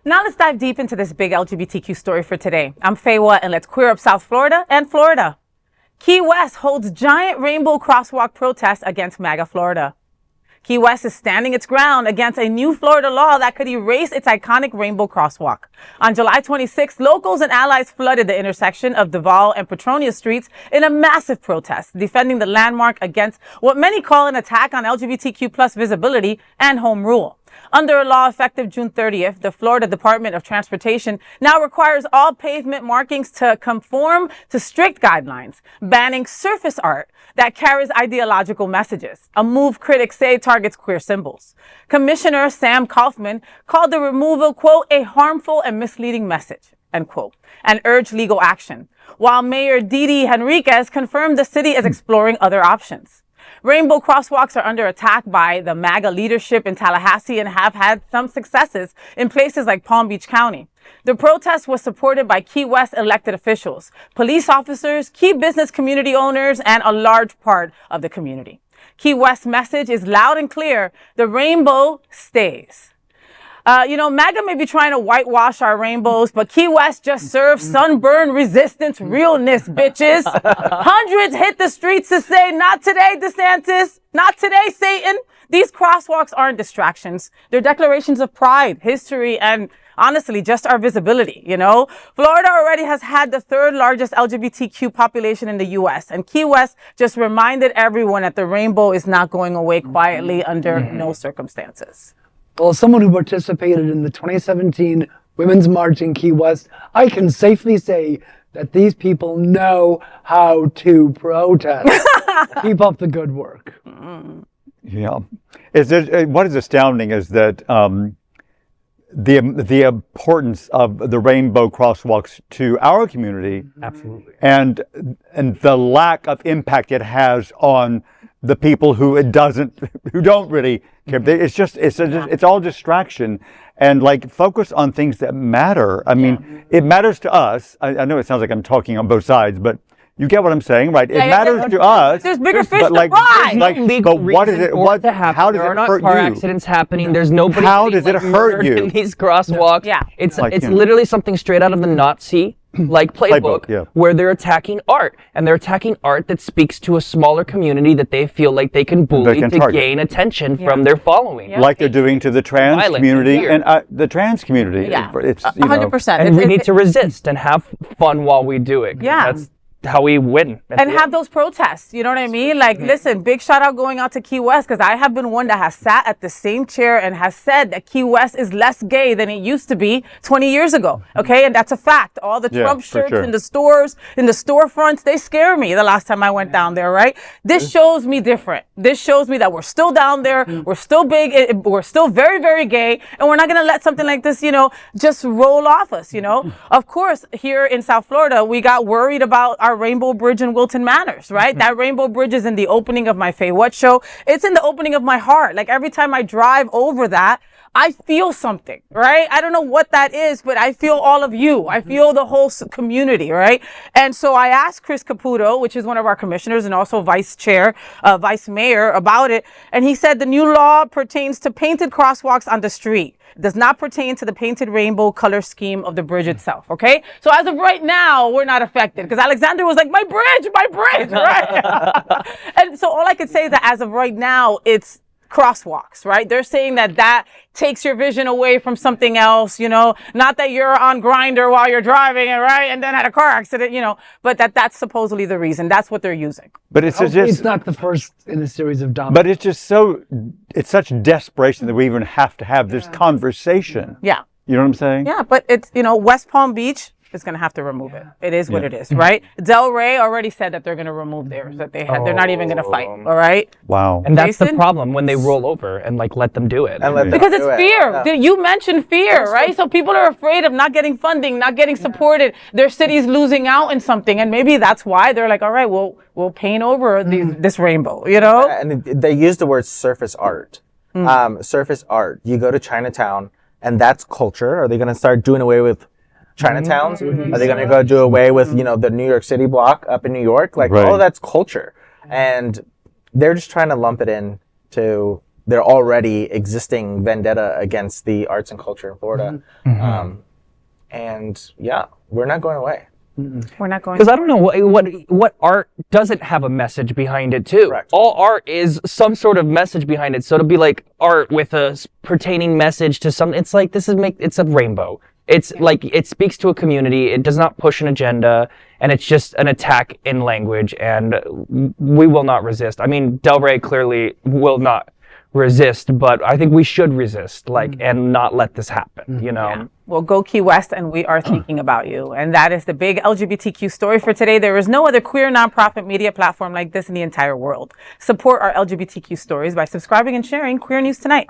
Now let's dive deep into this big LGBTQ story for today. I'm Faywa, and let's queer up South Florida and Florida. Key West holds giant rainbow crosswalk protest against MAGA Florida. Key West is standing its ground against a new Florida law that could erase its iconic rainbow crosswalk. On July 26, locals and allies flooded the intersection of Duval and Petronia Streets in a massive protest, defending the landmark against what many call an attack on LGBTQ plus visibility and home rule. Under a law effective June 30th, the Florida Department of Transportation now requires all pavement markings to conform to strict guidelines, banning surface art that carries ideological messages, a move critics say targets queer symbols. Commissioner Sam Kaufman called the removal, quote, a harmful and misleading message, end quote, and urged legal action, while Mayor Dee Dee Henriquez confirmed the city is exploring other options. Rainbow crosswalks are under attack by the MAGA leadership in Tallahassee and have had some successes in places like Palm Beach County. The protest was supported by Key West elected officials, police officers, key business community owners, and a large part of the community. Key West's message is loud and clear: the rainbow stays. MAGA may be trying to whitewash our rainbows, but Key West just serves sunburn resistance realness, bitches. Hundreds hit the streets to say, not today, DeSantis, not today, Satan. These crosswalks aren't distractions. They're declarations of pride, history, and honestly, just our visibility, Florida already has had the third largest LGBTQ population in the U.S., and Key West just reminded everyone that the rainbow is not going away quietly under no circumstances. Well, as someone who participated in the 2017 Women's March in Key West, I can safely say that these people know how to protest. Keep up the good work. Yeah. What is astounding is that the importance of the rainbow crosswalks to our community, absolutely, and the lack of impact it has on the people who don't really care. It's all distraction, and focus on things that matter. I mean, it matters to us. I know it sounds like I'm talking on both sides, but you get what I'm saying, right? It matters to us. There's bigger fish to fry. But what is it? How does it hurt car you? Accidents happening. There's nobody. How does it hurt you in these crosswalks? Yeah. It's literally something straight out of the Nazi playbook, where they're attacking art, and they're attacking art that speaks to a smaller community that they feel like they can bully to gain attention from their following. Yeah. Like they're doing to the trans community and the trans community. Yeah, it's 100%. And we need to resist and have fun while we do it. Yeah. That's how we win. And have those protests, you know what I mean? Listen, big shout out going out to Key West, because I have been one that has sat at the same chair and has said that Key West is less gay than it used to be 20 years ago, okay? And that's a fact. All the Trump shirts in the stores, in the storefronts, they scare me the last time I went down there, right? This shows me different. This shows me that we're still down there, we're still big, we're still very, very gay, and we're not gonna let something like this, just roll off us, Of course, here in South Florida, we got worried about our Rainbow Bridge in Wilton Manors, right? That Rainbow Bridge is in the opening of my Faye What show. It's in the opening of my heart. Every time I drive over that, I feel something, right? I don't know what that is, but I feel all of you. I feel the whole community, right? And so I asked Chris Caputo, which is one of our commissioners and also vice mayor, about it. And he said the new law pertains to painted crosswalks on the street. It does not pertain to the painted rainbow color scheme of the bridge itself, okay? So as of right now, we're not affected, because Alexander was like, my bridge, right? And so all I could say is that as of right now, it's crosswalks, right? They're saying that takes your vision away from something else, not that you're on Grindr while you're driving, right? And then had a car accident, but that's supposedly the reason. That's what they're using. But it's not the first in a series of dominoes. But it's just it's such desperation that we even have to have this conversation. Yeah. You know what I'm saying? Yeah, but it's, West Palm Beach is going to have to remove it. It is what it is, right? Delray already said that they're going to remove theirs, that they're not even going to fight, all right? Wow. And that's the problem when they roll over and let them do it. Because it's fear. Yeah. You mentioned fear, right? So people are afraid of not getting funding, not getting supported. Their city's losing out in something, and maybe that's why they're like, all right, we'll paint over this rainbow, And they use the word surface art. Surface art. You go to Chinatown, and that's culture. Are they going to start doing away with Chinatowns? Are they going to go do away with, the New York City block up in New York? All of that's culture. And they're just trying to lump it in to their already existing vendetta against the arts and culture in Florida. And yeah, we're not going away. We're not going. Because I don't know what art doesn't have a message behind it too. Correct. All art is some sort of message behind it. So it'll be like art with a pertaining message to some. It's like it's a rainbow. It's like it speaks to a community. It does not push an agenda, and it's just an attack in language. And we will not resist. I mean, Delray clearly will not resist, but I think we should resist, and not let this happen. You know. Yeah. Well, go Key West, and we are thinking about you. And that is the big LGBTQ story for today. There is no other queer nonprofit media platform like this in the entire world. Support our LGBTQ stories by subscribing and sharing Queer News Tonight.